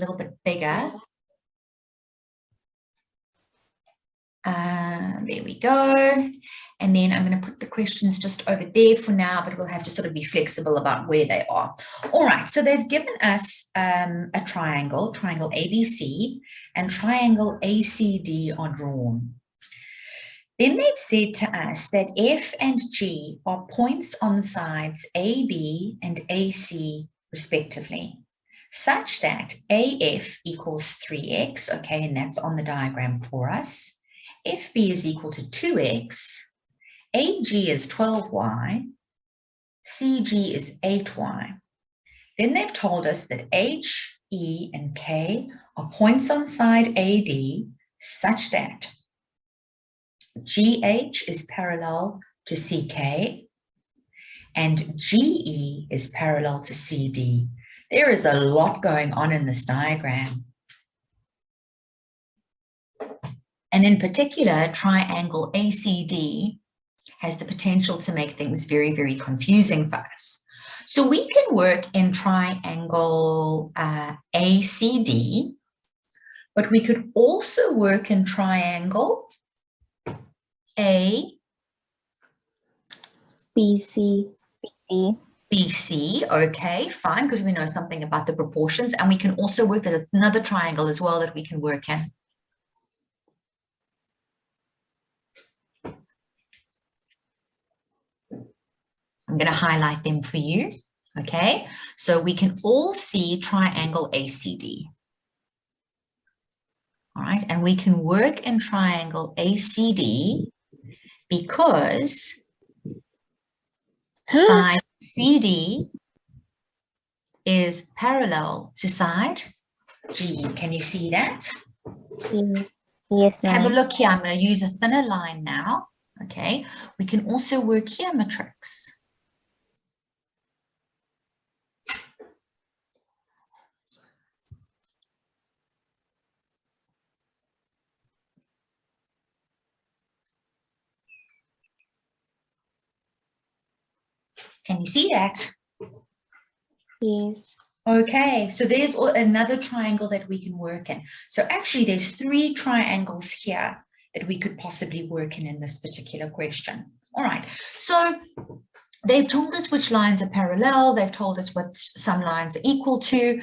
little bit bigger. There we go. And then I'm going to put the questions just over there for now, but we'll have to sort of be flexible about where they are. All right, so they've given us a triangle ABC, and triangle ACD are drawn. Then they've said to us that F and G are points on sides AB and AC respectively, such that AF equals 3x, okay, and that's on the diagram for us. FB is equal to 2x, AG is 12y, CG is 8y. Then they've told us that H, E, and K are points on side AD such that GH is parallel to CK and GE is parallel to CD. There is a lot going on in this diagram. And in particular, triangle ACD has the potential to make things very, very confusing for us. So we can work in triangle ACD, but we could also work in triangle BC. BC, okay, fine, because we know something about the proportions, and we can also work, there's another triangle as well that we can work in. I'm going to highlight them for you, okay? So we can all see triangle ACD. All right, and we can work in triangle ACD because side CD is parallel to side G. Can you see that? Yes. Let's have a look here. I'm going to use a thinner line now. Okay, we can also work here, matrix. Can you see that? Yes. Okay, so there's another triangle that we can work in. So actually there's 3 triangles here that we could possibly work in this particular question. All right, so they've told us which lines are parallel. They've told us what some lines are equal to.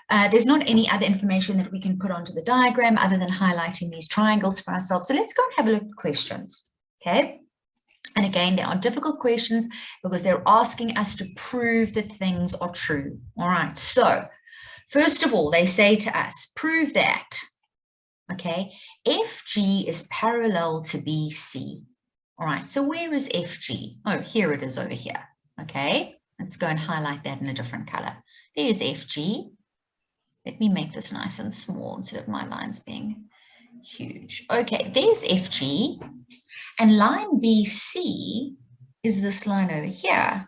There's not any other information that we can put onto the diagram other than highlighting these triangles for ourselves. So let's go and have a look at the questions, okay? And again, they are difficult questions because they're asking us to prove that things are true. All right, so first of all, they say to us, prove that, okay, FG is parallel to BC. All right, so where is FG? Oh, here it is over here, okay? Let's go and highlight that in a different color. There's FG. Let me make this nice and small instead of my lines being huge. Okay, there's FG. And line BC is this line over here.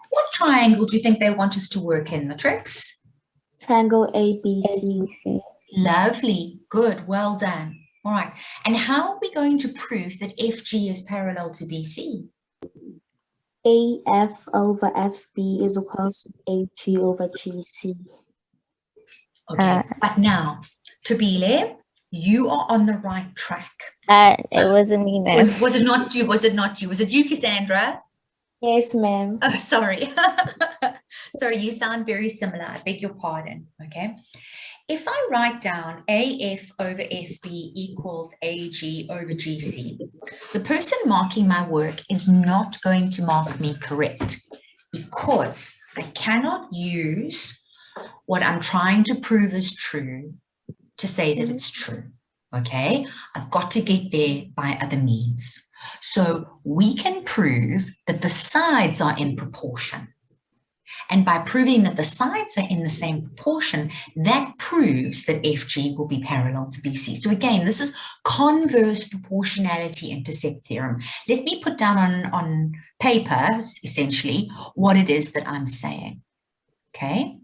What triangle do you think they want us to work in, Matrix? Triangle ABC. Lovely, good, well done. All right, and how are we going to prove that FG is parallel to BC? AF over FB is equals to AG over GC. Okay, but now, Tabile, you are on the right track. It wasn't me, ma'am. Was it not you? Was it not you? Was it you, Cassandra? Yes, ma'am. Oh, sorry. Sorry, you sound very similar. I beg your pardon. Okay. If I write down AF over FB equals AG over GC, the person marking my work is not going to mark me correct because I cannot use what I'm trying to prove is true to say that it's true, okay? I've got to get there by other means. So we can prove that the sides are in proportion. And by proving that the sides are in the same proportion, that proves that FG will be parallel to BC. So again, this is converse proportionality intercept theorem. Let me put down on paper, essentially, what it is that I'm saying, okay?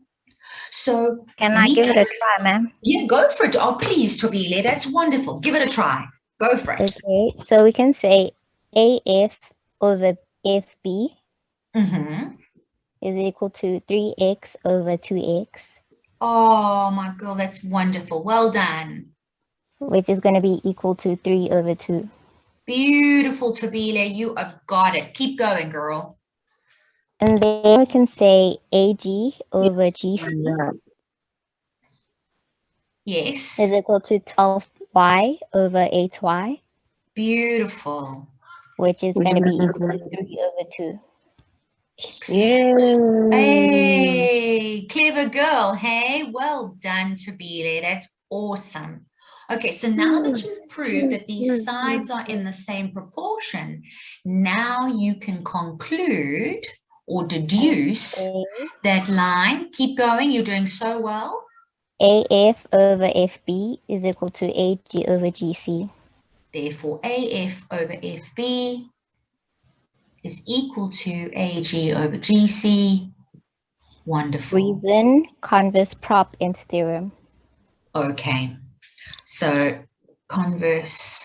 So can I give it a try, ma'am? Yeah, go for it. Oh, please, Tobile, that's wonderful. Give it a try. Go for it. Okay, so we can say AF over FB is equal to 3x over 2x, Oh, my girl, that's wonderful. Well done. which is going to be equal to 3 over 2. Beautiful, Tabile. You have got it. Keep going, girl. And then we can say AG over GC Yes. is equal to 12y over 8y, Beautiful. which is going to be equal to 3 over 2. Excellent. Hey, clever girl. Hey, well done, Tabile. That's awesome. Okay, so now that you've proved that these sides are in the same proportion, now you can conclude or deduce that line. Keep going. You're doing so well. AF over FB is equal to AG over GC. Therefore, AF over FB is equal to AG over GC. Wonderful. Reason, converse, prop, and theorem. Okay, so converse,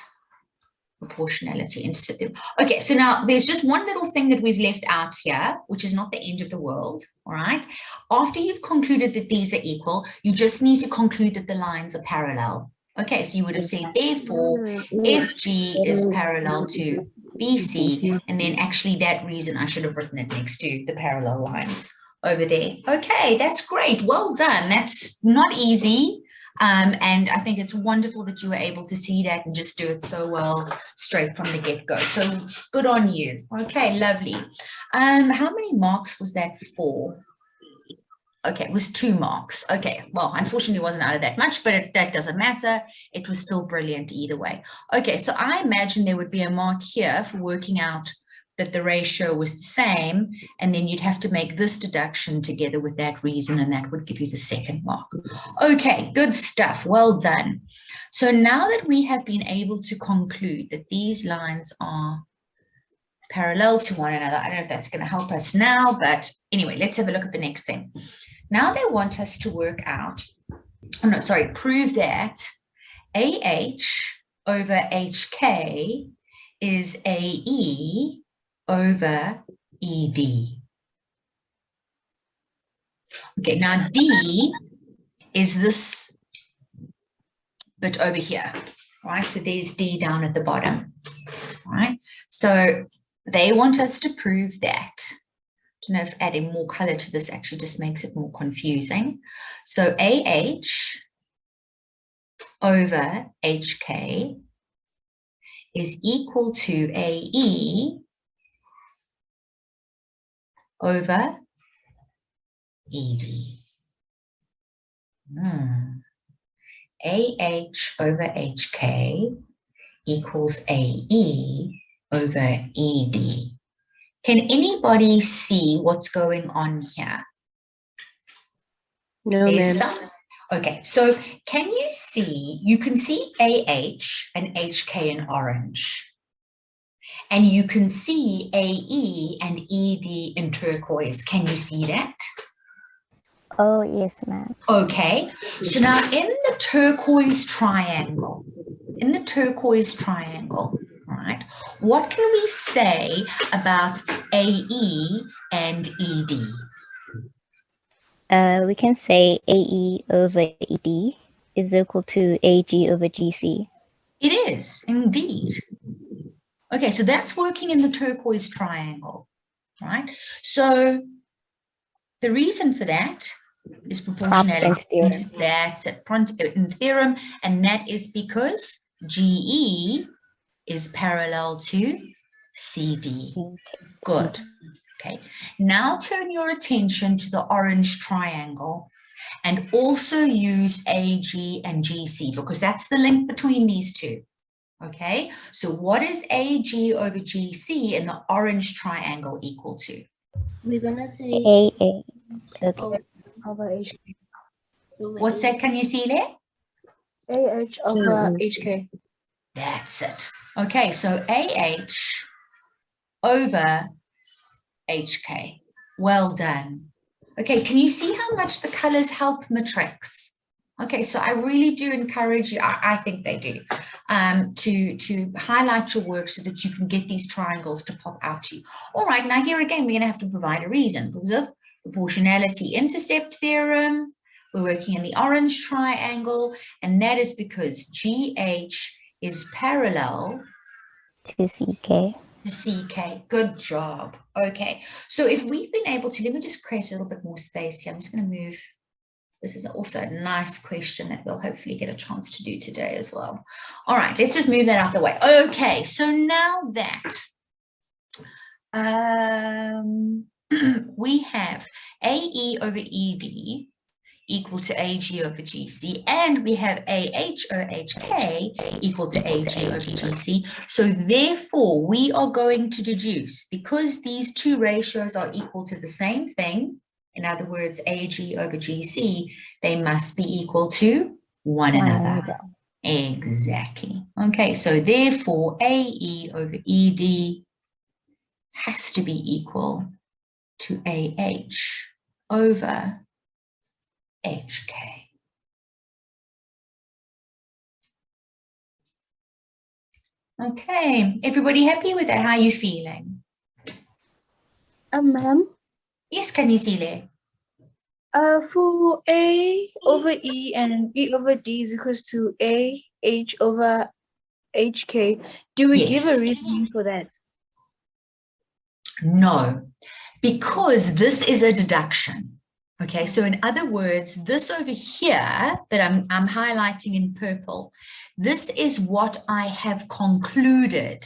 proportionality, intercept theorem. Okay, so now there's just one little thing that we've left out here, which is not the end of the world, all right? After you've concluded that these are equal, you just need to conclude that the lines are parallel. Okay, so you would have said, therefore, FG is parallel to BC, and then actually that reason I should have written it next to the parallel lines over there. Okay, that's great. Well done. That's not easy. And I think it's wonderful that you were able to see that and just do it so well straight from the get-go. So good on you. Okay, lovely. How many marks was that for? Okay, it was 2 marks. Okay, well, unfortunately, it wasn't out of that much, but that doesn't matter. It was still brilliant either way. Okay, so I imagine there would be a mark here for working out that the ratio was the same, and then you'd have to make this deduction together with that reason, and that would give you the 2nd mark. Okay, good stuff. Well done. So now that we have been able to conclude that these lines are parallel to one another, I don't know if that's going to help us now, but anyway, let's have a look at the next thing. Now they want us to work out, prove that AH over HK is AE over ED. Okay, now D is this bit over here, right? So there's D down at the bottom, right? So they want us to prove that. I don't know if adding more color to this actually just makes it more confusing. So AH over HK is equal to AE over ED. AH over HK equals AE over ED. Can anybody see what's going on here? No, ma'am. Okay, so can you see, you can see AH and HK in orange. And you can see AE and ED in turquoise. Can you see that? Oh, yes, ma'am. Okay, so now in the turquoise triangle, right, what can we say about AE and ED? We can say AE over ED is equal to AG over GC. It is, indeed. Okay, so that's working in the turquoise triangle, right? So the reason for that is proportionality. That's it, in theorem, and that is because GE is parallel to CD. Good. Okay, now turn your attention to the orange triangle and also use AG and GC because that's the link between these two. Okay, so what is AG over GC in the orange triangle equal to? We're gonna say AA. Okay. over HK. What's that? Can you see there? AH over HK. That's it. Okay, so AH over HK. Well done. Okay, can you see how much the colors help matrix? Okay, so I really do encourage you, I think they do, to highlight your work so that you can get these triangles to pop out to you. All right, now here again, we're going to have to provide a reason because of proportionality intercept theorem. We're working in the orange triangle, and that is because GH is parallel to CK. to CK. Good job. Okay, so if we've been able to, let me just create a little bit more space here. I'm just going to move. This is also a nice question that we'll hopefully get a chance to do today as well. All right, let's just move that out the way. Okay, so now that we have AE over ED equal to AG over GC, and we have AH over HK equal to AG over GC. So therefore, we are going to deduce, because these two ratios are equal to the same thing, in other words, AG over GC, they must be equal to one another. Exactly. Okay, so therefore, AE over ED has to be equal to AH over HK. Okay, everybody happy with that? How are you feeling? Ma'am, Yes, Kanisile. For A over E and E over D is equals to AH over HK. Do we give Yes. a reason for that? No, because this is a deduction. Okay, so in other words, this over here that I'm highlighting in purple, this is what I have concluded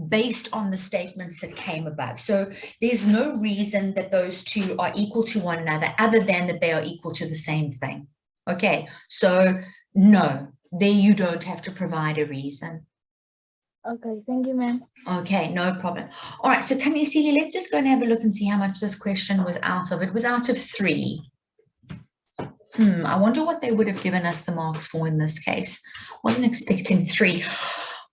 based on the statements that came above. So there's no reason that those two are equal to one another other than that they are equal to the same thing. Okay, so no, there you don't have to provide a reason. Okay, thank you, ma'am. Okay, no problem. All right, so Kanisile, let's just go and have a look and see how much this question was out of. It was out of 3. I wonder what they would have given us the marks for in this case. Wasn't expecting 3.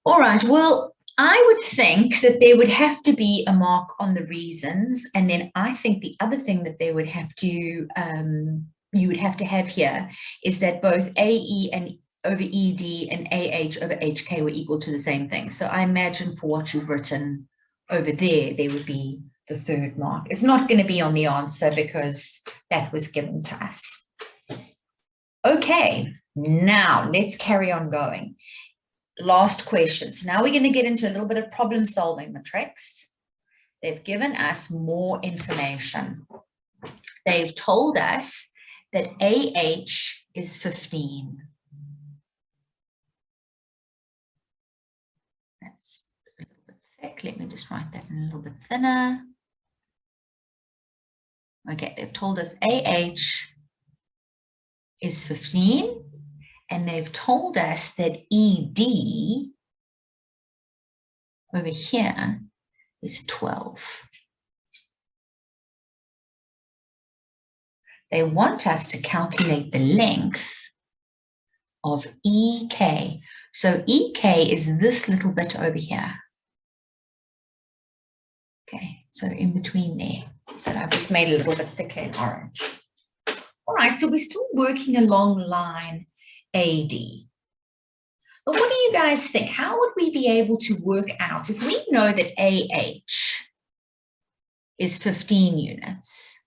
All right, well, I would think that there would have to be a mark on the reasons, and then I think the other thing that they would have to, you would have to have here is that both AE and over ED and AH over HK were equal to the same thing. So I imagine for what you've written over there, there would be the 3rd mark. It's not going to be on the answer because that was given to us. Okay, now let's carry on going. Last question. So now we're going to get into a little bit of problem solving matrix. They've given us more information. They've told us that AH is 15. That's a little bit thick. Let me just write that in a little bit thinner. Okay, they've told us AH is 15, and they've told us that ED over here is 12. They want us to calculate the length of EK. So EK is this little bit over here. Okay, so in between there, that I've just made a little bit thicker in orange. All right, so we're still working along line AD. But what do you guys think? How would we be able to work out if we know that AH is 15 units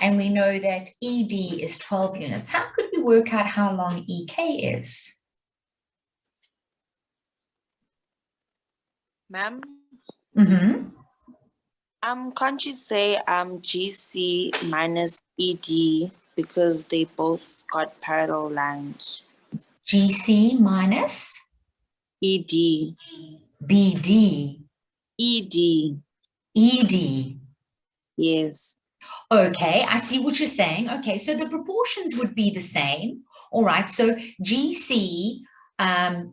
and we know that ED is 12 units? How could we work out how long EK is? Ma'am, Mm-hmm. can't you say GC minus ED because they both got parallel lines? GC minus ED. BD. ED. ED. Yes. Okay, I see what you're saying. Okay, so the proportions would be the same. All right, so GC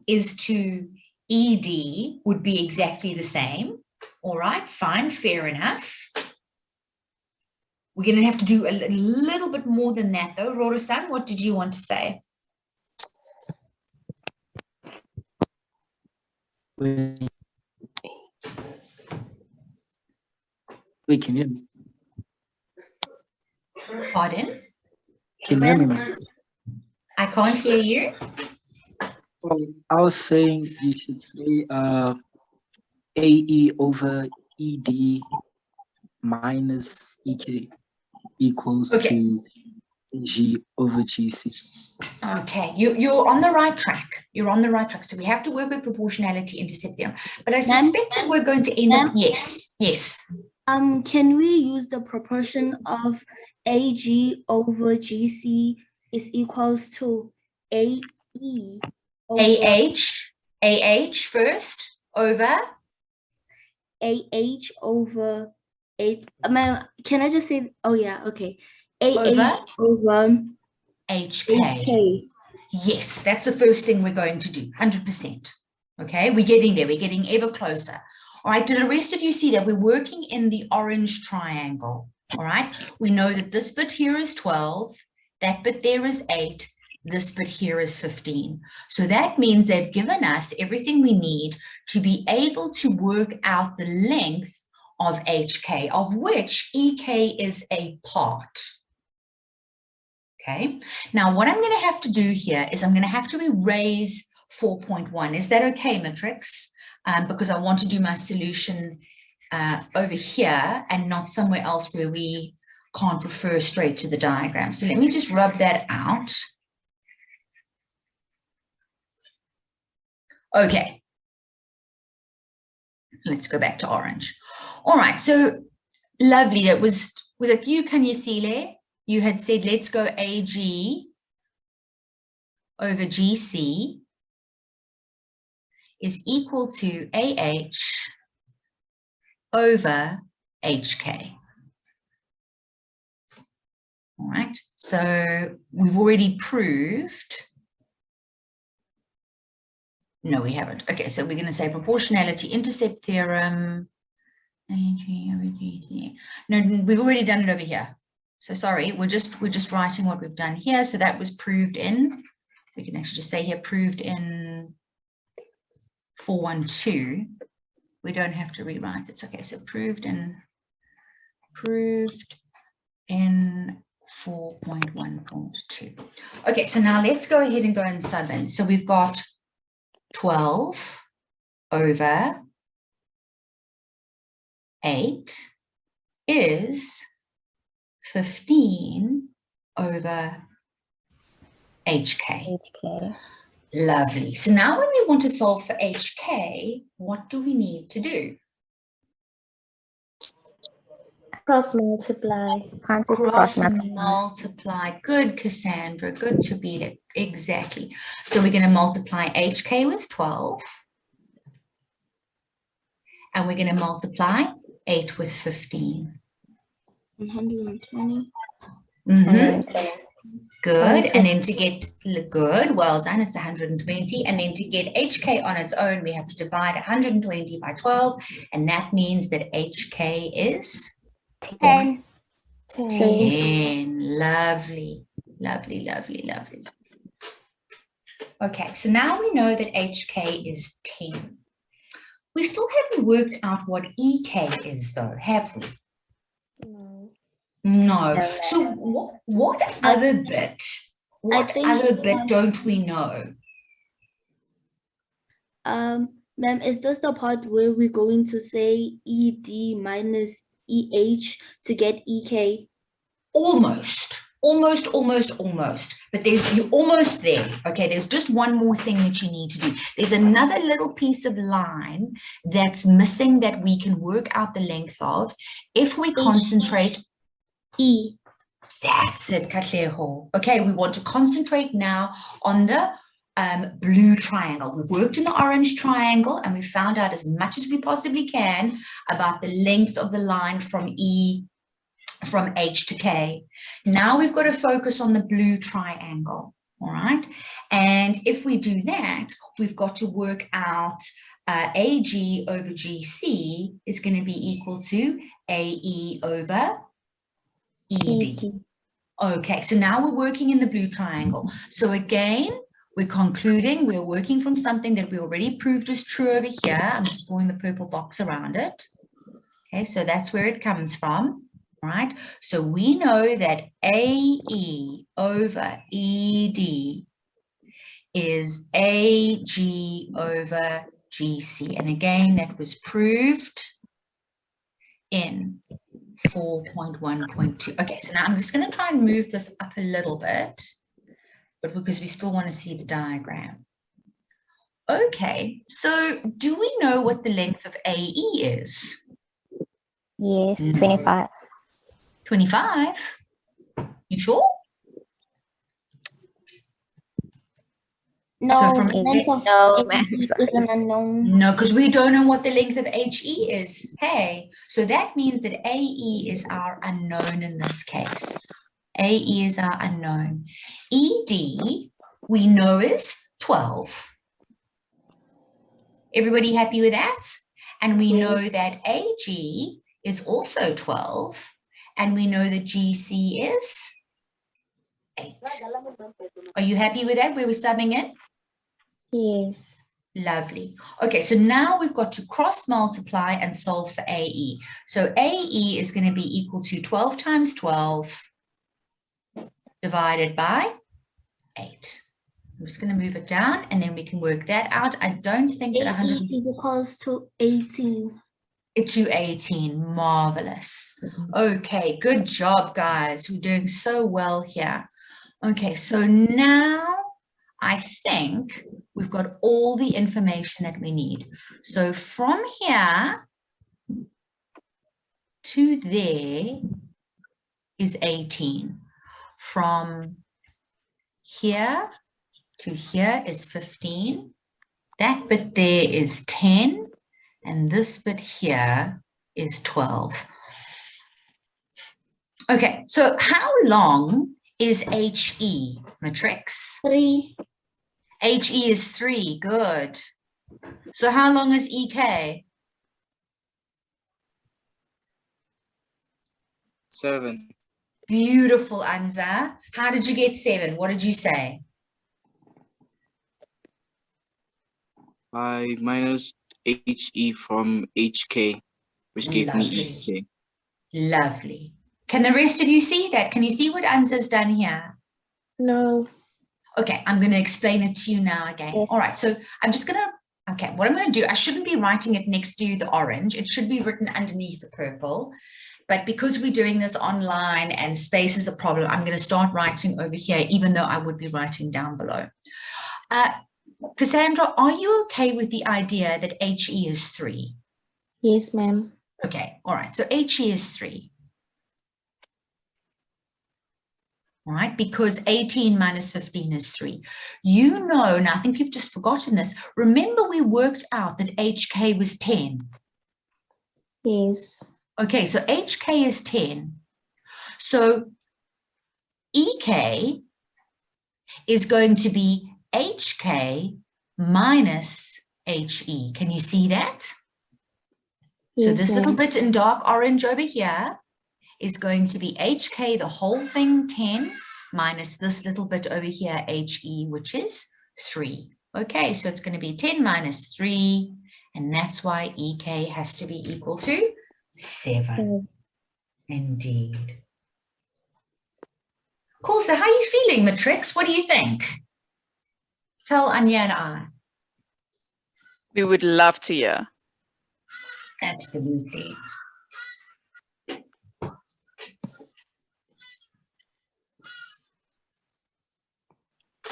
is to ED would be exactly the same. All right, fine, fair enough. We're going to have to do a little bit more than that, though. Roro-san, what did you want to say? Wait, can you hear me? Pardon? Can you hear me, ma'am? I can't hear you. Well, I was saying you should say AE over ED minus EK. equals Okay. to AG over GC. Okay, you're on the right track. You're on the right track. So we have to work with proportionality intercept theorem. But I suspect that we're going to end up, yes. Can we use the proportion of AG over GC is equals to AE over AH first over AH over 8. Can I just say, oh yeah, okay. Over? AH over HK. HK. Yes, that's the first thing we're going to do, 100%. Okay, we're getting there. We're getting ever closer. All right, do the rest of you see that we're working in the orange triangle? All right, we know that this bit here is 12, that bit there is 8, this bit here is 15. So that means they've given us everything we need to be able to work out the length of HK, of which EK is a part. Okay, now what I'm going to have to do here is I'm going to have to erase 4.1. Is that okay, Matrix? Because I want to do my solution over here and not somewhere else where we can't refer straight to the diagram. So let me just rub that out. Okay. Let's go back to orange. All right, so lovely. That was it you, Kanyesile? You had said, let's go AG over GC is equal to AH over HK. All right, so we've already proved. No, we haven't. Okay, so we're going to say proportionality intercept theorem. AG over GC. No, we've already done it over here. So sorry, we're just writing what we've done here. So that was proved in, we can actually just say here, proved in 412. We don't have to rewrite it. It's okay. So proved in 4.1.2. Okay, so now let's go ahead and go and sub in. So we've got 12 over 8 is 15 over HK. HK. Lovely. So now when we want to solve for HK, what do we need to do? Cross multiply. Cross multiply. Good, Cassandra. Good, Tabitha. Exactly. So we're going to multiply HK with 12. And we're going to multiply 8 with 15. 120. Good. And then to get good, well done, it's 120. And then to get HK on its own, we have to divide 120 by 12. And that means that HK is 10. 10. Lovely, lovely, lovely, lovely. Okay, so now we know that HK is 10. We still haven't worked out what EK is though, have we? No. So what other bit? What other bit don't we know? Ma'am, is this the part where we're going to say ED minus EH to get EK? Almost. But you're almost there. Okay, there's just one more thing that you need to do. There's another little piece of line that's missing that we can work out the length of if we concentrate. E. That's it, Katleho. Okay, we want to concentrate now on the blue triangle. We've worked in the orange triangle and we found out as much as we possibly can about the length of the line from H to K. Now we've got to focus on the blue triangle, all right? And if we do that, we've got to work out AG over GC is going to be equal to AE over ED. Okay, so now we're working in the blue triangle. So again, we're concluding we're working from something that we already proved is true over here. I'm just drawing the purple box around it. Okay, so that's where it comes from. All right, so we know that AE over ED is AG over GC. And again, that was proved in 4.1.2. Okay, so now I'm just going to try and move this up a little bit, but because we still want to see the diagram. Okay, so do we know what the length of AE is? Yes, No. 25. 25? You sure? No, So from length of No, AE ma'am, is sorry. an unknown. No, because we don't know what the length of HE is. Hey, so that means that AE is our unknown in this case. AE is our unknown. ED, we know is 12. Everybody happy with that? And we know that AG is also 12. And we know that GC is 8. Are you happy with that, where we're subbing in? Yes. Lovely. Okay, so now we've got to cross multiply and solve for AE. So AE is going to be equal to 12 times 12 divided by 8. I'm just going to move it down and then we can work that out. I don't think that 100 is equals to 18. to 18. Marvelous. Okay, good job, guys. We're doing so well here. Okay, so now I think we've got all the information that we need. So from here to there is 18. From here to here is 15. That bit there is 10. And this bit here is 12. Okay, so how long is HE, Matrix? 3. HE is 3, good. So how long is EK? 7. Beautiful, Anza. How did you get 7? What did you say? I minus HE from HK, which gave me Lovely. EK. Lovely. Can the rest of you see that? Can you see what Anza's done here? No. Okay, I'm going to explain it to you now again. Yes. All right, so I'm just going to, okay, what I'm going to do, I shouldn't be writing it next to the orange. It should be written underneath the purple. But because we're doing this online and space is a problem, I'm going to start writing over here, even though I would be writing down below. Cassandra, are you okay with the idea that HE is 3? Yes, ma'am. Okay, all right, so HE is 3. Right, because 18 minus 15 is 3. You know, and I think you've just forgotten this, remember we worked out that HK was 10. Yes. Okay, so HK is 10. So EK is going to be HK minus HE. Can you see that? Yes, so this little ma'am. bit in dark orange over here is going to be HK, the whole thing 10, minus this little bit over here, HE, which is 3. Okay, so it's going to be 10 minus 3, and that's why EK has to be equal to 7. Indeed. Cool, so how are you feeling, Matrix? What do you think? Tell Anya and I. We would love to hear. Absolutely.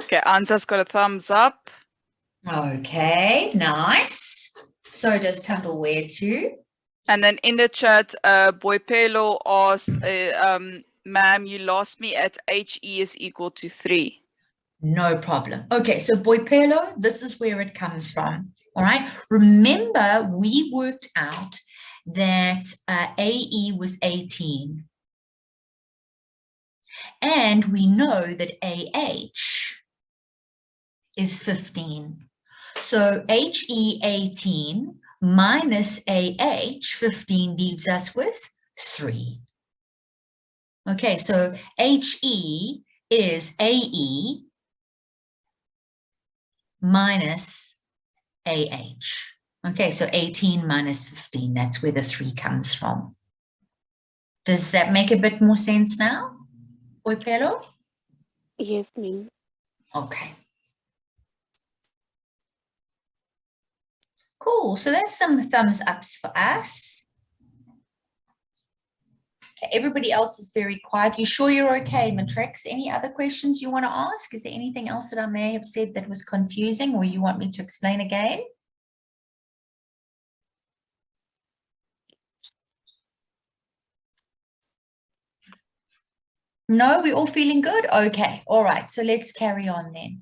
Okay, Anza's got a thumbs up. Okay, nice. So does Tumbleware too. And then in the chat, Boypelo asked, ma'am, you lost me at HE is equal to 3. No problem. Okay, so Boypelo, this is where it comes from. All right. Remember, we worked out that AE was 18. And we know that AH is 15. So HE 18 minus AH 15 leaves us with 3. Okay, so HE is AE minus AH. Okay, so 18 minus 15, that's where the 3 comes from. Does that make a bit more sense now, Boypelo? Yes, ma'am. Okay. Cool, so there's some thumbs ups for us. Okay, everybody else is very quiet. You sure you're okay, Matrix? Any other questions you want to ask? Is there anything else that I may have said that was confusing or you want me to explain again? No, we're all feeling good? Okay, all right. So let's carry on then.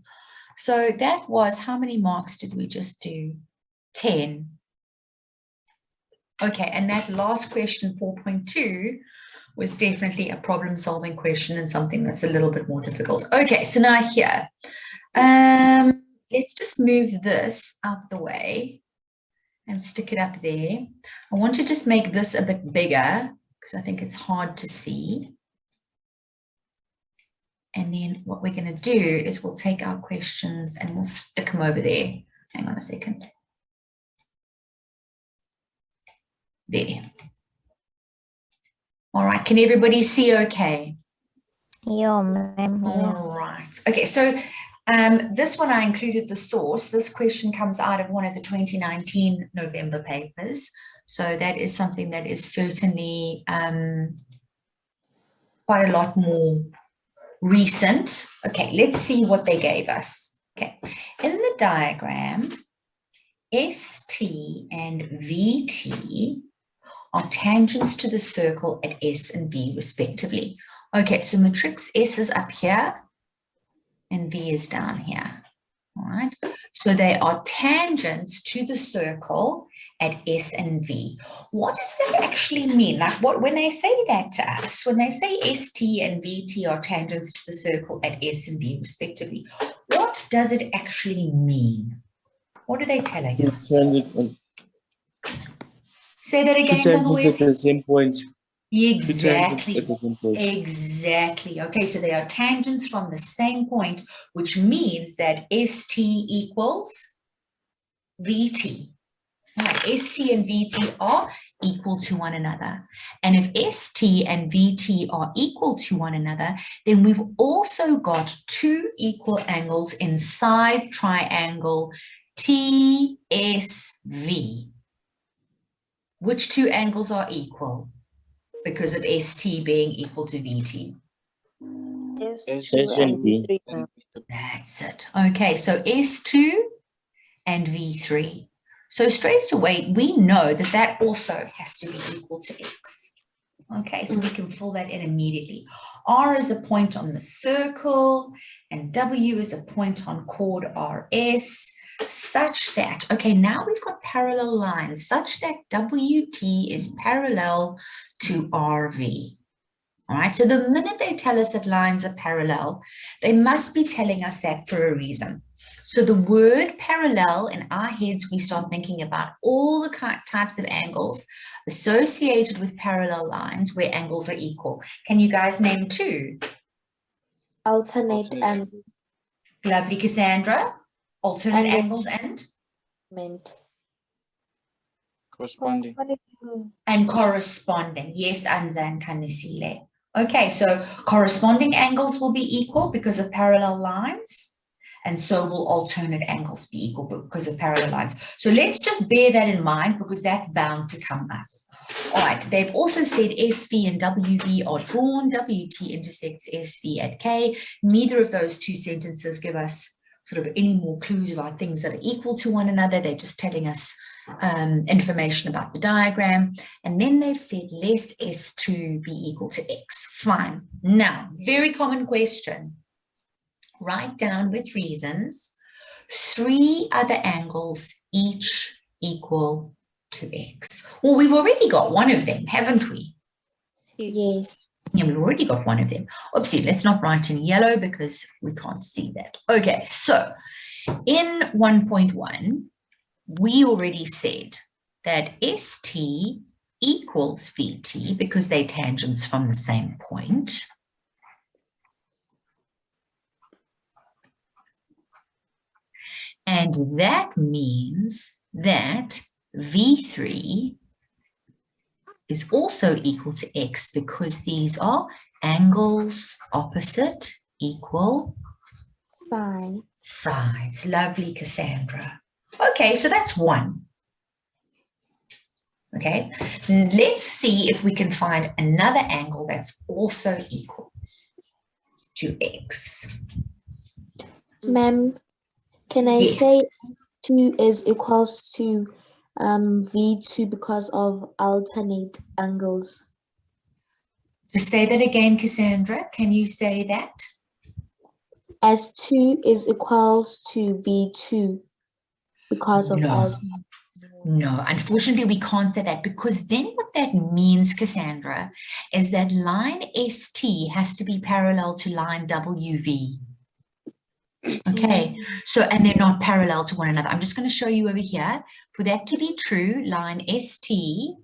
So that was, how many marks did we just do? 10. Okay, and that last question, 4.2, was definitely a problem-solving question and something that's a little bit more difficult. Okay, so now here, let's just move this out of the way and stick it up there. I want to just make this a bit bigger because I think it's hard to see. And then what we're going to do is we'll take our questions and we'll stick them over there. Hang on a second. There. All right, can everybody see okay? Yeah, ma'am. All right. Okay, so this one I included the source. This question comes out of one of the 2019 November papers. So that is something that is certainly quite a lot more recent. Okay, let's see what they gave us. Okay, in the diagram, ST and VT are tangents to the circle at S and V respectively. Okay, so matrix S is up here and V is down here. All right, so they are tangents to the circle at S and V. What does that actually mean? Like when they say that to us, when they say ST and VT are tangents to the circle at S and V respectively, what does it actually mean? What are they telling us? Say that again, tangents at the same point. Exactly. Exactly. Okay, so they are tangents from the same point, which means that ST equals VT. Right, ST and VT are equal to one another. And if ST and VT are equal to one another, then we've also got two equal angles inside triangle TSV. Which two angles are equal because of ST being equal to VT? S2 and V3. That's it. Okay, so S2 and V3. So straight away, we know that that also has to be equal to X. Okay, so we can fill that in immediately. R is a point on the circle, and W is a point on chord RS, such that, okay, now we've got parallel lines, such that WT is parallel to RV. All right, so the minute they tell us that lines are parallel, they must be telling us that for a reason. So the word parallel, in our heads, we start thinking about all the types of angles associated with parallel lines where angles are equal. Can you guys name two? Alternate and Lovely, Cassandra. Alternate angles and? Corresponding. And corresponding. Yes, Anzan Kanisile. Okay, so corresponding angles will be equal because of parallel lines. And so will alternate angles be equal because of parallel lines. So let's just bear that in mind because that's bound to come up. All right, they've also said SV and WV are drawn. WT intersects SV at K. Neither of those two sentences give us sort of any more clues about things that are equal to one another. They're just telling us information about the diagram. And then they've said lest S2 be equal to X. Fine. Now, very common question. Write down with reasons 3 other angles each equal to X. Well, we've already got one of them, haven't we? yes. Yeah, we've already got one of them. Oopsie, let's not write in yellow because we can't see that. Okay, so in 1.1, we already said that ST equals VT because they're tangents from the same point. And that means that V3 is also equal to X because these are angles opposite equal sides. Lovely, Cassandra. Okay, so that's one. Okay, let's see if we can find another angle that's also equal to x. Ma'am, can I Yes. say 2 is equals to V2 because of alternate angles? Just say that again, Cassandra. Can you say that? As 2 is equals to V2 because of No. alternate. No, unfortunately, we can't say that, because then what that means, Cassandra, is that line ST has to be parallel to line WV. Okay, so, and they're not parallel to one another. I'm just going to show you over here. For that to be true, line ST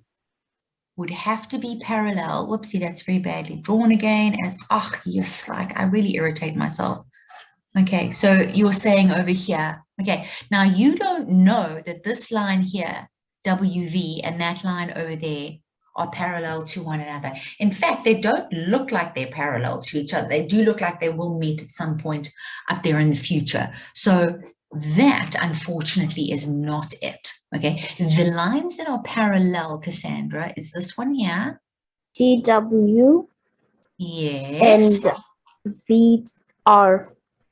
would have to be parallel. Whoopsie, that's very badly drawn again. As, oh, yes, like I really irritate myself. Okay, so you're saying over here, okay, now you don't know that this line here, WV, and that line over there are parallel to one another. In fact, they don't look like they're parallel to each other. They do look like they will meet at some point up there in the future. So that, unfortunately, is not it, okay? The lines that are parallel, Cassandra, is this one here. TW Yes. and VR.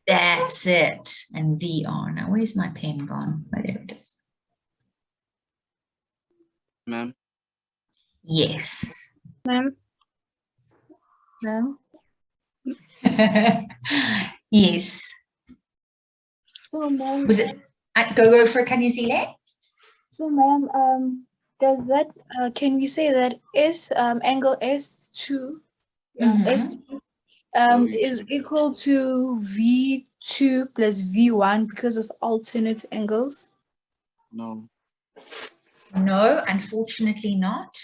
That's it. And VR. Now, where's my pen gone? Oh, there it is. Ma'am. Yes. Ma'am. No. Yes. So, ma'am. Was it? Go for it. Can you see that? So, ma'am, does that can we say that angle S2 S2 is equal to V2 plus V1 because of alternate angles? No. No, unfortunately not.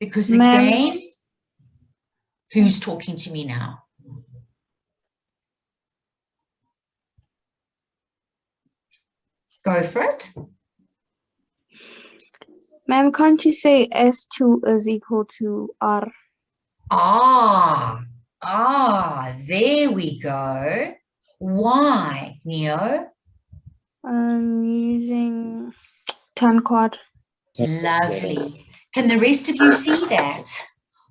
Because Ma'am. again, who's talking to me now? Go for it. Ma'am, can't you say S2 is equal to R? There we go. Why, Neo? Using tan chord. Lovely. Can the rest of you see that?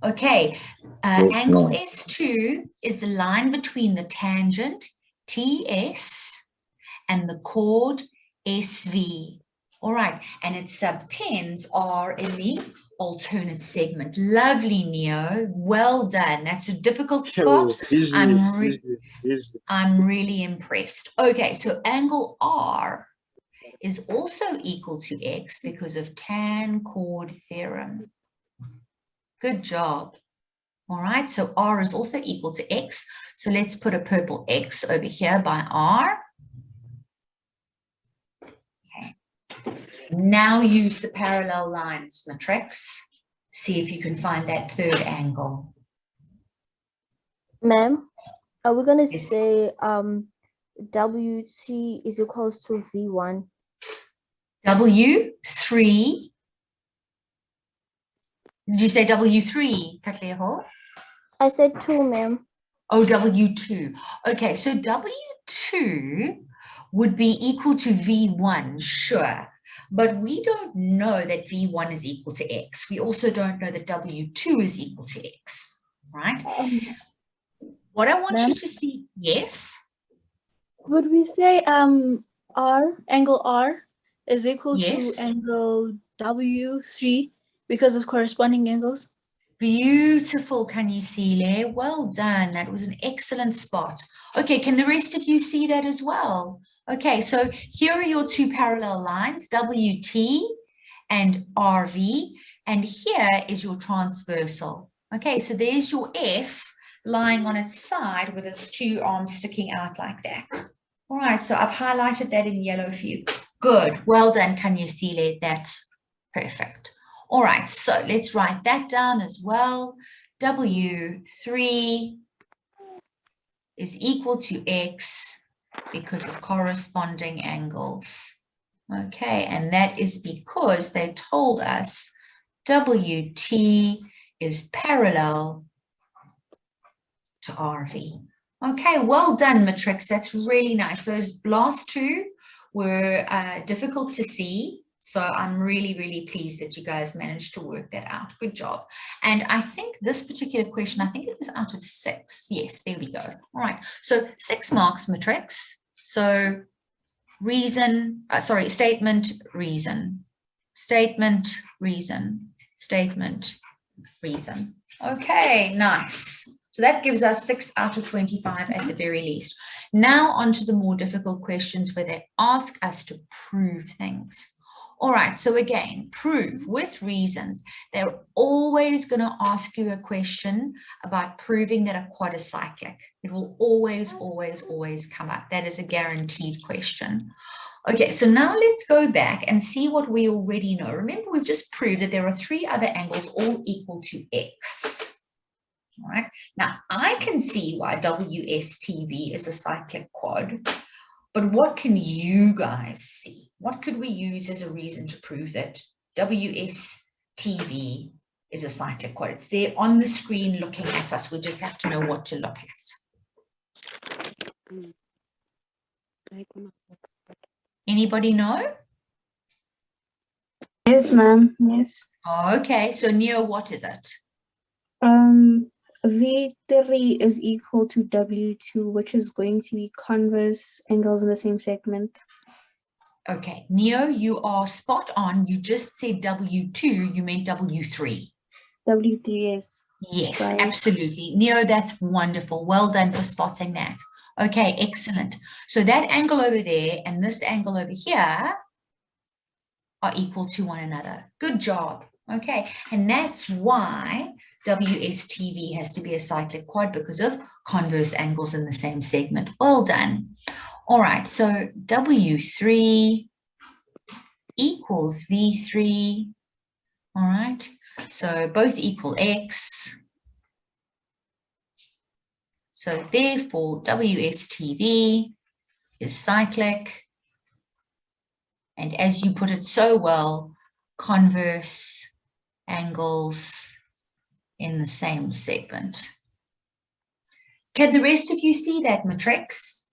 Okay, angle S2 is the line between the tangent TS and the chord SV. All right, and its subtends are in the alternate segment. Lovely, Neo. Well done. That's a difficult spot. I'm really impressed. Okay, so angle R is also equal to X because of tan chord theorem. Good job. All right, so R is also equal to X. So let's put a purple X over here by R. Now use the parallel lines matrix. See if you can find that third angle. Ma'am, are we gonna Yes. say WT is equals to V1? W3. Did you say W3, Katleho? I said 2, ma'am. Oh, W2. Okay, so W2 would be equal to V1, sure. But we don't know that V1 is equal to X. We also don't know that W2 is equal to X, right? What I want you to see, yes? Would we say angle R is equal Yes. to angle W3 because of corresponding angles? Beautiful, Kanyisile. Well done. That was an excellent spot. Okay, can the rest of you see that as well? Okay, so here are your two parallel lines, WT and RV, and here is your transversal. Okay, so there's your F lying on its side with its two arms sticking out like that. All right, so I've highlighted that in yellow for you. Good, well done, Kanyisile. That's perfect. All right, so let's write that down as well. W3 is equal to X because of corresponding angles. Okay, and that is because they told us WT is parallel to RV. Okay, well done, Matrix. That's really nice. Those last two were difficult to see. So I'm really, really pleased that you guys managed to work that out. Good job. And I think this particular question, I think it was out of 6. Yes, there we go. All right. So 6 marks matrix. So reason, statement, reason, statement, reason, statement, reason. Okay, nice. So that gives us 6 out of 25 at the very least. Now on to the more difficult questions where they ask us to prove things. All right, so again, prove with reasons. They're always going to ask you a question about proving that a quad is cyclic. It will always, always, always come up. That is a guaranteed question. Okay, so now let's go back and see what we already know. Remember, we've just proved that there are 3 other angles all equal to x. All right, now I can see why WSTV is a cyclic quad, but what can you guys see? What could we use as a reason to prove that WSTV is a cyclic quad? It's there on the screen looking at us. We just have to know what to look at. Anybody know? Yes, ma'am. Yes. Okay, so Neo, what is it? V3 is equal to W2, which is going to be converse angles in the same segment. Okay, Neo, you are spot on. You just said W2, you meant W3. W3 is. Yes, right. absolutely. Neo, that's wonderful. Well done for spotting that. Okay, excellent. So that angle over there and this angle over here are equal to one another. Good job. Okay, and that's why WSTV has to be a cyclic quad, because of converse angles in the same segment. Well done. All right, so W3 equals V3. All right, so both equal X. So therefore, WSTV is cyclic. And as you put it so well, converse angles in the same segment. Can the rest of you see that matrix?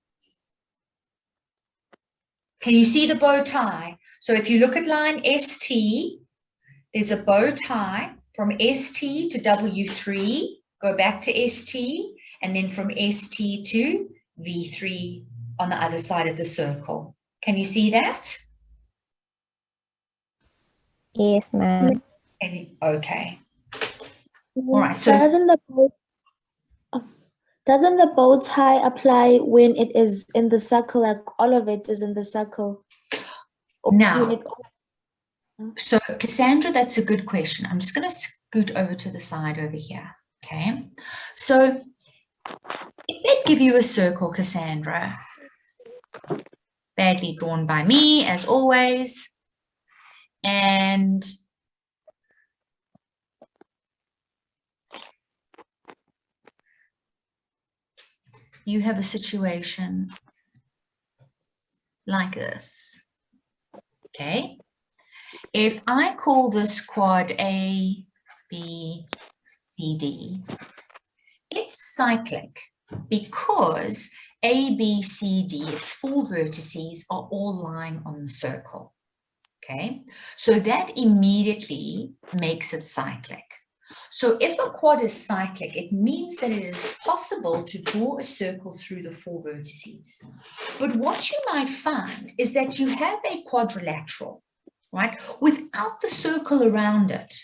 Can you see the bow tie? So if you look at line ST, there's a bow tie from ST to W3, go back to ST, and then from ST to V3 on the other side of the circle. Can you see that? Yes, ma'am. Okay. All right. So Doesn't the bow tie apply when it is in the circle, like all of it is in the circle? Now, so Cassandra, that's a good question. I'm just going to scoot over to the side over here. Okay. So if they give you a circle, Cassandra, badly drawn by me as always, and you have a situation like this. Okay. If I call this quad A, B, C, D, it's cyclic because A, B, C, D, its 4 vertices are all lying on the circle. Okay, so that immediately makes it cyclic. So if a quad is cyclic, it means that it is possible to draw a circle through the 4 vertices. But what you might find is that you have a quadrilateral, right, without the circle around it,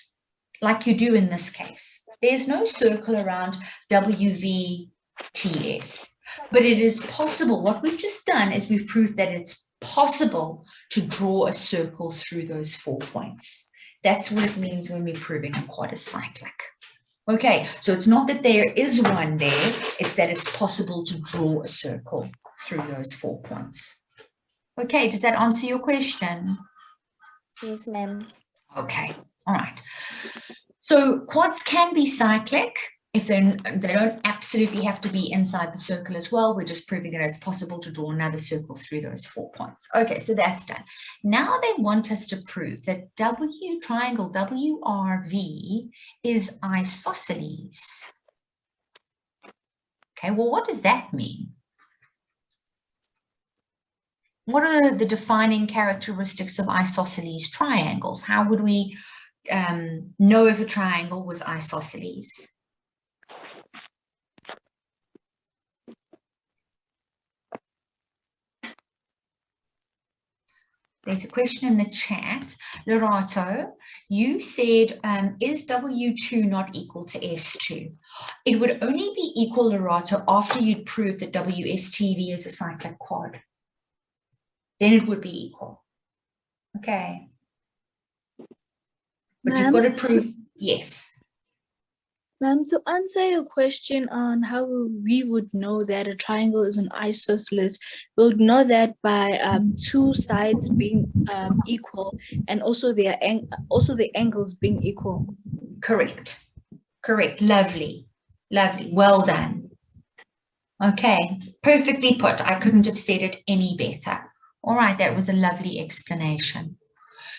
like you do in this case. There's no circle around WVTS, but it is possible. What we've just done is we've proved that it's possible to draw a circle through those 4 points. That's what it means when we're proving a quad is cyclic. Okay, so it's not that there is one there, it's that it's possible to draw a circle through those 4 points. Okay, does that answer your question? Yes, ma'am. Okay, all right. So quads can be cyclic if they don't absolutely have to be inside the circle as well. We're just proving that it's possible to draw another circle through those 4 points. Okay, so that's done. Now they want us to prove that triangle WRV is isosceles. Okay, well, what does that mean? what are the defining characteristics of isosceles triangles? How would we know if a triangle was isosceles? There's a question in the chat. Lorato, you said, is W2 not equal to S2? It would only be equal, Lorato, after you'd prove that WSTV is a cyclic quad. Then it would be equal. Okay. But you've got to prove, yes. Ma'am, to answer your question on how we would know that a triangle is an isosceles, we would know that by two sides being equal and also the angles being equal. Correct. Correct. Lovely. Lovely. Well done. Okay. Perfectly put. I couldn't have said it any better. All right. That was a lovely explanation.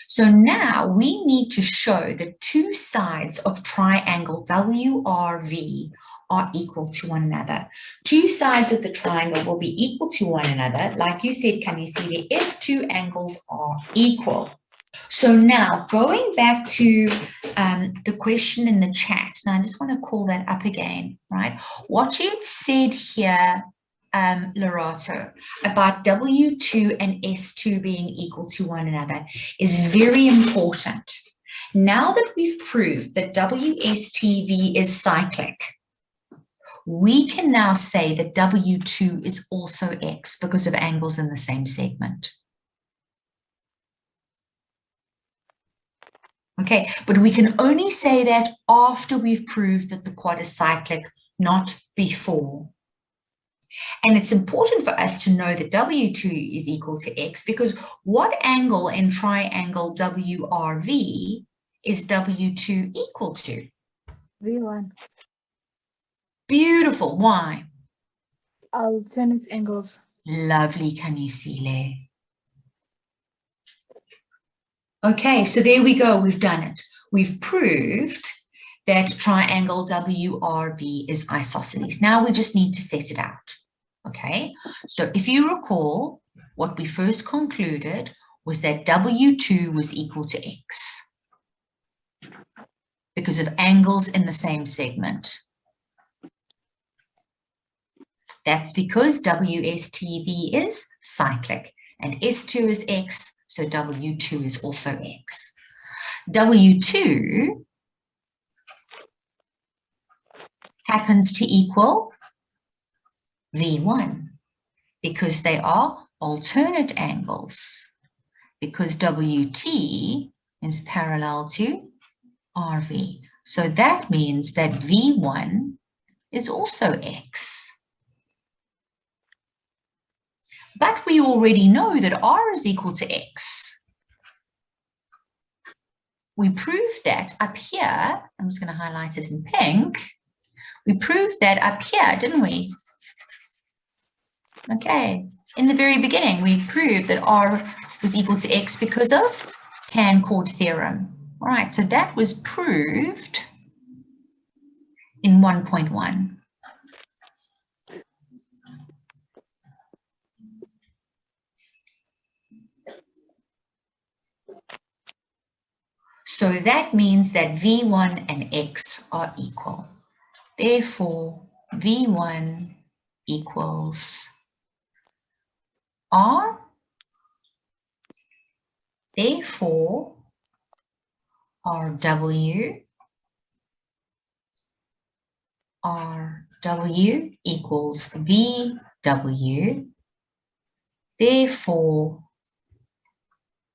So now we need to show that two sides of triangle WRV are equal to one another. Two sides of the triangle will be equal to one another. Like you said, Kanisile, if two angles are equal. So now going back to the question in the chat, now I just want to call that up again, right? What you've said here, Lorato, about W2 and S2 being equal to one another is very important. Now that we've proved that WSTV is cyclic, we can now say that W2 is also X because of angles in the same segment. Okay, but we can only say that after we've proved that the quad is cyclic, not before. And it's important for us to know that W2 is equal to X because what angle in triangle WRV is W2 equal to? V1. Beautiful. Why? Alternate angles. Lovely, Kanisile. Okay, so there we go. We've done it. We've proved that triangle WRV is isosceles. Now we just need to set it out. Okay, so if you recall, what we first concluded was that W2 was equal to X because of angles in the same segment. That's because WSTV is cyclic and S2 is X, so W2 is also X. W2 happens to equal V1 because they are alternate angles, because WT is parallel to RV. So that means that V1 is also X. But we already know that R is equal to X. We proved that up here. I'm just going to highlight it in pink. We proved that up here, didn't we? Okay, in the very beginning, we proved that R was equal to X because of tan chord theorem. All right, so that was proved in 1.1. So that means that V1 and X are equal. Therefore, V1 equals R. Therefore, RW equals VW. Therefore,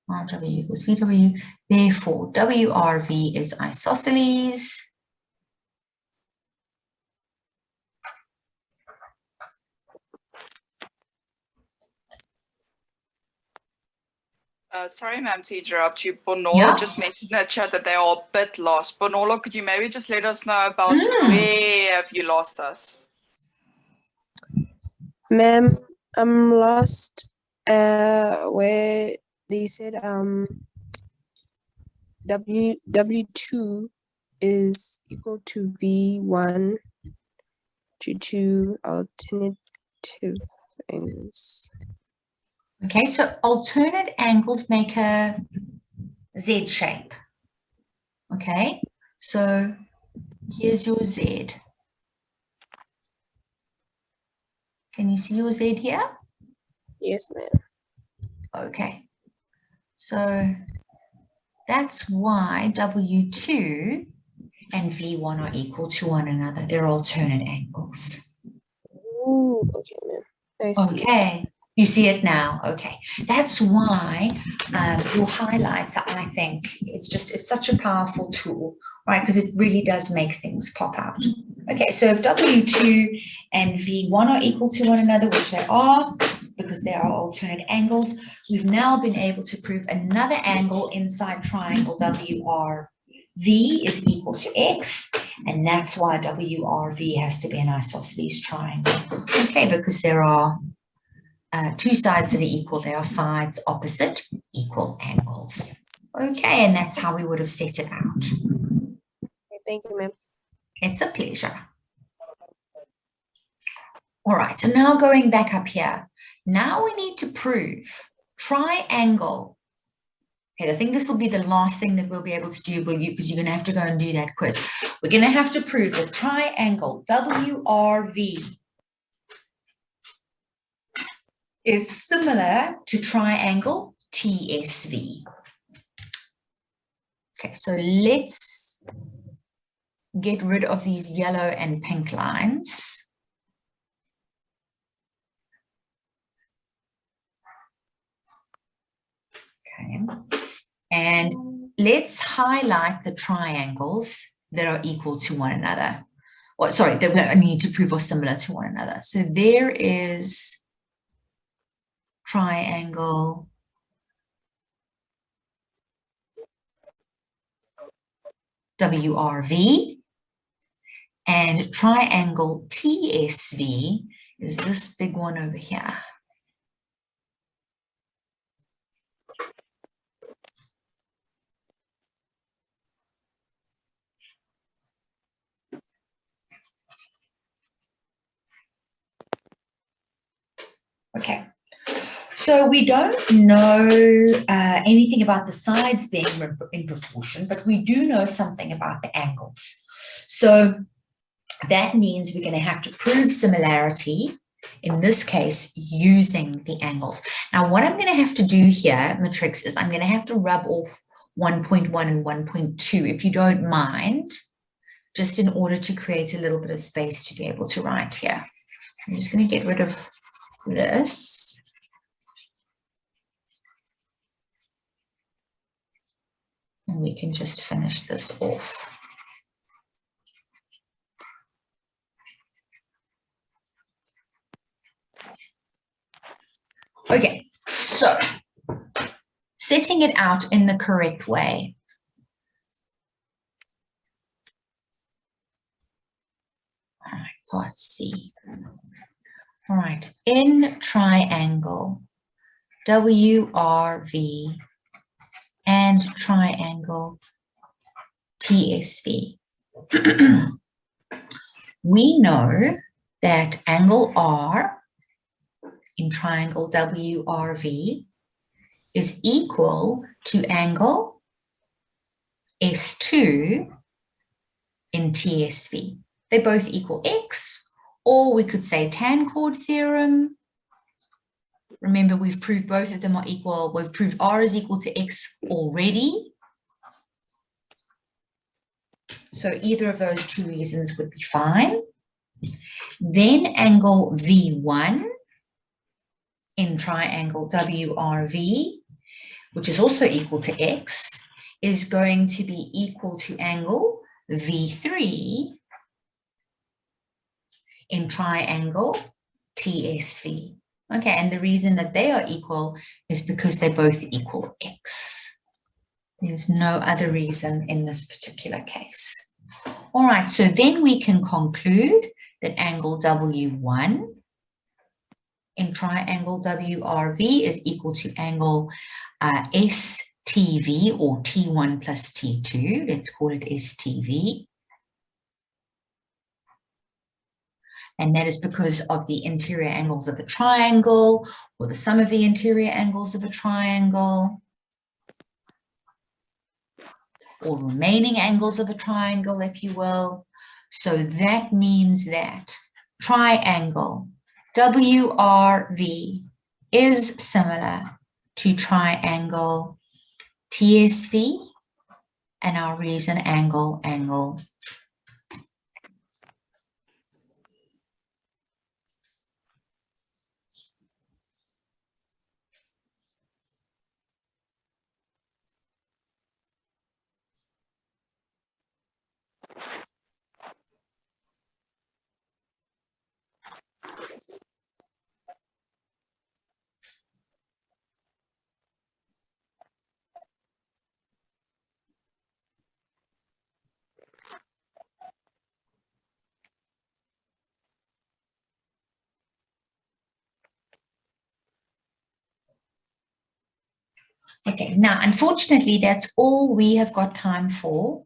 RW equals VW. Therefore, WRV is isosceles. Sorry, ma'am, to interrupt you. Bonola just mentioned in the chat that they are a bit lost. Bonola, could you maybe just let us know about where have you lost us? Ma'am, I'm lost where they said W2 is equal to V1 due to alternative angles. Okay, so alternate angles make a Z shape. Okay, so here's your Z. Can you see your Z here? Yes, ma'am. Okay, so that's why W2 and V1 are equal to one another. They're alternate angles. Ooh, okay, ma'am. I see it. Okay, you see it now. Okay, that's why your highlighter, I think, it's such a powerful tool, right? Because it really does make things pop out. Okay, so if W2 and V1 are equal to one another, which they are, because they are alternate angles, we've now been able to prove another angle inside triangle WRV is equal to X, and that's why WRV has to be an isosceles triangle. Okay, because there are two sides that are equal. They are sides opposite equal angles. Okay, and that's how we would have set it out. Thank you, ma'am. It's a pleasure. All right, so now going back up here, now we need to prove triangle. Okay, I think this will be the last thing that we'll be able to do because you're going to have to go and do that quiz. We're going to have to prove that triangle WRV is similar to triangle TSV. Okay, so let's get rid of these yellow and pink lines. Okay, and let's highlight the triangles that are equal to one another. Well, sorry, that we need to prove are similar to one another. So there is triangle WRV, and triangle TSV is this big one over here. Okay, so we don't know anything about the sides being in proportion, but we do know something about the angles. So that means we're going to have to prove similarity, in this case, using the angles. Now, what I'm going to have to do here, Matrix, is I'm going to have to rub off 1.1 and 1.2, if you don't mind, just in order to create a little bit of space to be able to write here. I'm just going to get rid of this. And we can just finish this off. Okay, so setting it out in the correct way. All right, part C. All right, in triangle WRV and triangle TSV, we know that angle R in triangle WRV is equal to angle S2 in TSV. They both equal X, or we could say tan chord theorem. Remember, we've proved both of them are equal. We've proved R is equal to X already. So either of those two reasons would be fine. Then angle V1 in triangle WRV, which is also equal to X, is going to be equal to angle V3 in triangle TSV. Okay, and the reason that they are equal is because they both equal X. There's no other reason in this particular case. All right, so then we can conclude that angle W1 in triangle WRV is equal to angle STV, or T1 plus T2. Let's call it STV. and that is because of the interior angles of a triangle, or the sum of the interior angles of a triangle, or remaining angles of a triangle, if you will. So that means that triangle WRV is similar to triangle TSV, and our reason angle. Okay, now, unfortunately, that's all we have got time for.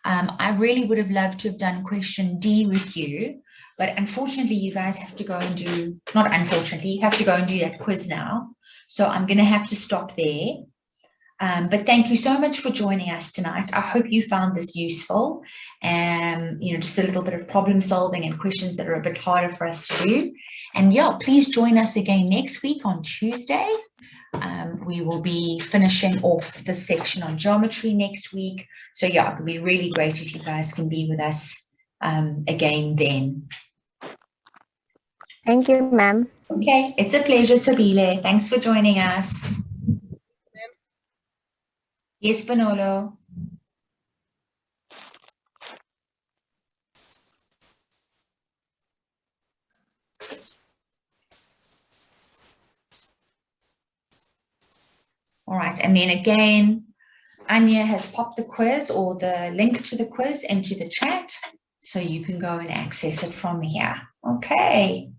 I really would have loved to have done question D with you, but unfortunately, you guys have to go and do, not unfortunately, you have to go and do that quiz now. So I'm going to have to stop there. But thank you so much for joining us tonight. I hope you found this useful. You know, just a little bit of problem solving and questions that are a bit harder for us to do. And yeah, please join us again next week on Tuesday. We will be finishing off the section on geometry next week. So yeah, it'll be really great if you guys can be with us again then. Thank you, ma'am. Okay, it's a pleasure, Tabile. Thanks for joining us. Yes, Bonolo. All right, and then again, Anya has popped the quiz or the link to the quiz into the chat, so you can go and access it from here. Okay.